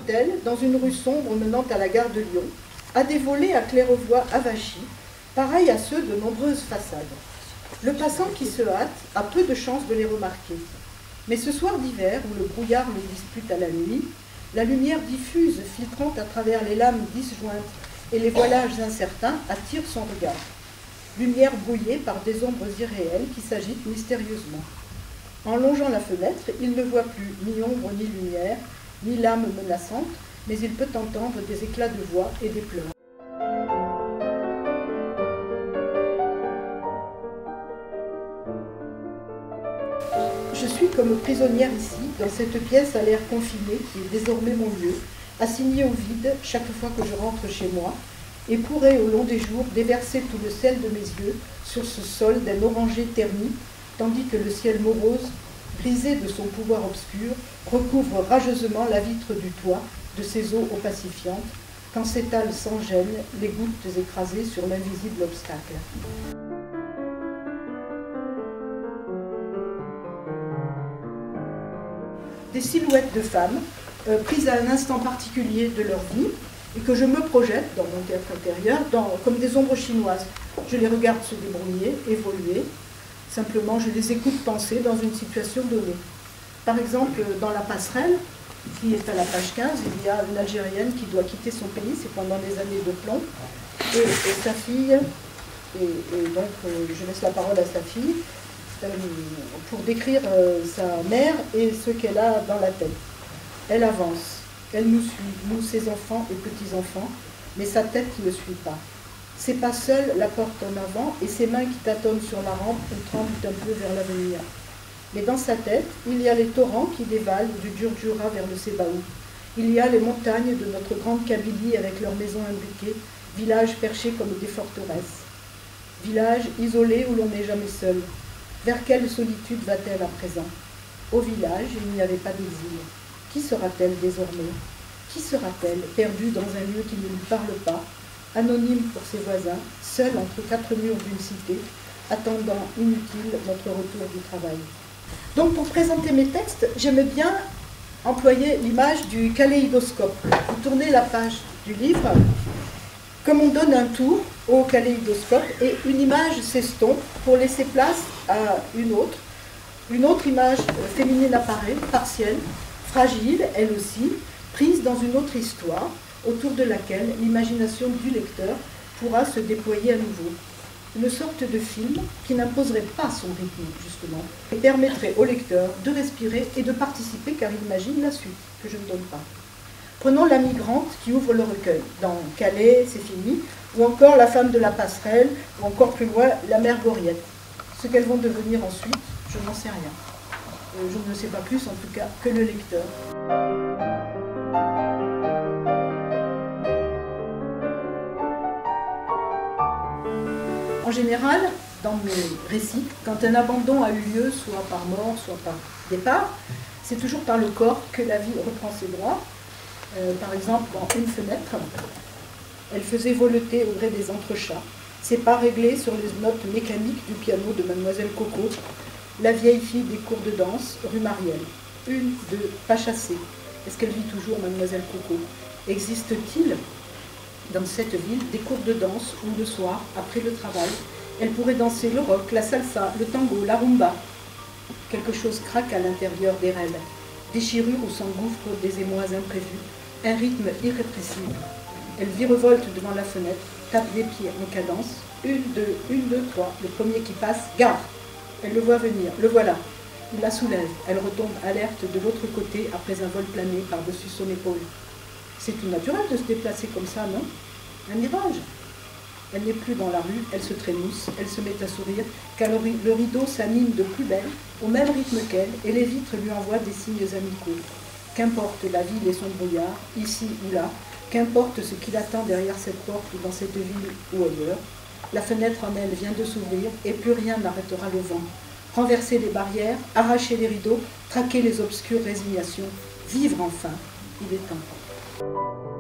hôtel dans une rue sombre menant à la gare de Lyon, a des volets à claire-voie avachis, pareils à ceux de nombreuses façades. Le passant qui se hâte a peu de chances de les remarquer. Mais ce soir d'hiver, où le brouillard le dispute à la nuit, la lumière diffuse filtrant à travers les lames disjointes et les voilages incertains attire son regard. Lumière brouillée par des ombres irréelles qui s'agitent mystérieusement. En longeant la fenêtre, il ne voit plus ni ombre ni lumière, ni lame menaçante, mais il peut entendre des éclats de voix et des pleurs. Je suis comme prisonnière ici, dans cette pièce à l'air confiné qui est désormais mon lieu, assignée au vide chaque fois que je rentre chez moi, et pourrais au long des jours déverser tout le sel de mes yeux sur ce sol d'un orangé terni, tandis que le ciel morose, brisé de son pouvoir obscur, recouvre rageusement la vitre du toit de ses eaux opacifiantes, quand s'étalent sans gêne les gouttes écrasées sur l'invisible obstacle. Des silhouettes de femmes, prises à un instant particulier de leur vie, et que je me projette dans mon théâtre intérieur comme des ombres chinoises. Je les regarde se débrouiller, évoluer. Simplement, je les écoute penser dans une situation donnée. Par exemple, dans La Passerelle, qui est à la page 15, il y a une Algérienne qui doit quitter son pays, c'est pendant des années de plomb, et sa fille, et donc je laisse la parole à sa fille, pour décrire sa mère et ce qu'elle a dans la tête. Elle avance, elle nous suit, nous ses enfants et petits-enfants, mais sa tête ne suit pas. Ses pas seuls la portent en avant et ses mains qui tâtonnent sur la rampe tremblent un peu vers l'avenir. Mais dans sa tête, il y a les torrents qui dévalent du Djurdjura vers le Sébaou. Il y a les montagnes de notre grande Kabylie avec leurs maisons imbriquées, villages perchés comme des forteresses. Villages isolés où l'on n'est jamais seul. Vers quelle solitude va-t-elle à présent? Au village, il n'y avait pas d'exil. Qui sera-t-elle désormais? Qui sera-t-elle, perdue dans un lieu qui ne lui parle pas, anonyme pour ses voisins, seule entre quatre murs d'une cité, attendant inutile notre retour du travail? Donc pour présenter mes textes, j'aime bien employer l'image du kaléidoscope. Vous tournez la page du livre, comme on donne un tour au kaléidoscope, et une image s'estompe pour laisser place à une autre. Une autre image féminine apparaît, partielle, fragile, elle aussi, prise dans une autre histoire, autour de laquelle l'imagination du lecteur pourra se déployer à nouveau. Une sorte de film qui n'imposerait pas son rythme, justement, et permettrait au lecteur de respirer et de participer, car il imagine la suite, que je ne donne pas. Prenons la migrante qui ouvre le recueil, dans Calais, c'est fini, ou encore La femme de la passerelle, ou encore plus loin, La mère Goriette. Ce qu'elles vont devenir ensuite, je n'en sais rien. Je ne sais pas plus, en tout cas, que le lecteur. En général, dans mes récits, quand un abandon a eu lieu, soit par mort, soit par départ, c'est toujours par le corps que la vie reprend ses droits. Par exemple, dans Une fenêtre, elle faisait voleter au gré des entrechats, ses pas réglés sur les notes mécaniques du piano de Mademoiselle Coco, la vieille fille des cours de danse, rue Marielle. Une, deux, pas chassée. Est-ce qu'elle vit toujours, Mademoiselle Coco? Existe-t-il dans cette ville des cours de danse où le soir, après le travail, elle pourrait danser le rock, la salsa, le tango, la rumba? Quelque chose craque à l'intérieur des rêves, déchirure où s'engouffrent des émois imprévus, un rythme irrépressible. Elle virevolte devant la fenêtre, tape des pieds en cadence, une, deux, trois, le premier qui passe, gare! Elle le voit venir, le voilà. Il la soulève, elle retombe alerte de l'autre côté après un vol plané par-dessus son épaule. C'est tout naturel de se déplacer comme ça, non? Un mirage. Elle n'est plus dans la rue, elle se trémousse, elle se met à sourire, car le rideau s'anime de plus belle, au même rythme qu'elle, et les vitres lui envoient des signes amicaux. Qu'importe la ville et son brouillard, ici ou là, qu'importe ce qui l'attend derrière cette porte ou dans cette ville ou ailleurs, la fenêtre en elle vient de s'ouvrir et plus rien n'arrêtera le vent. Renverser les barrières, arracher les rideaux, traquer les obscures résignations, vivre enfin, il est temps.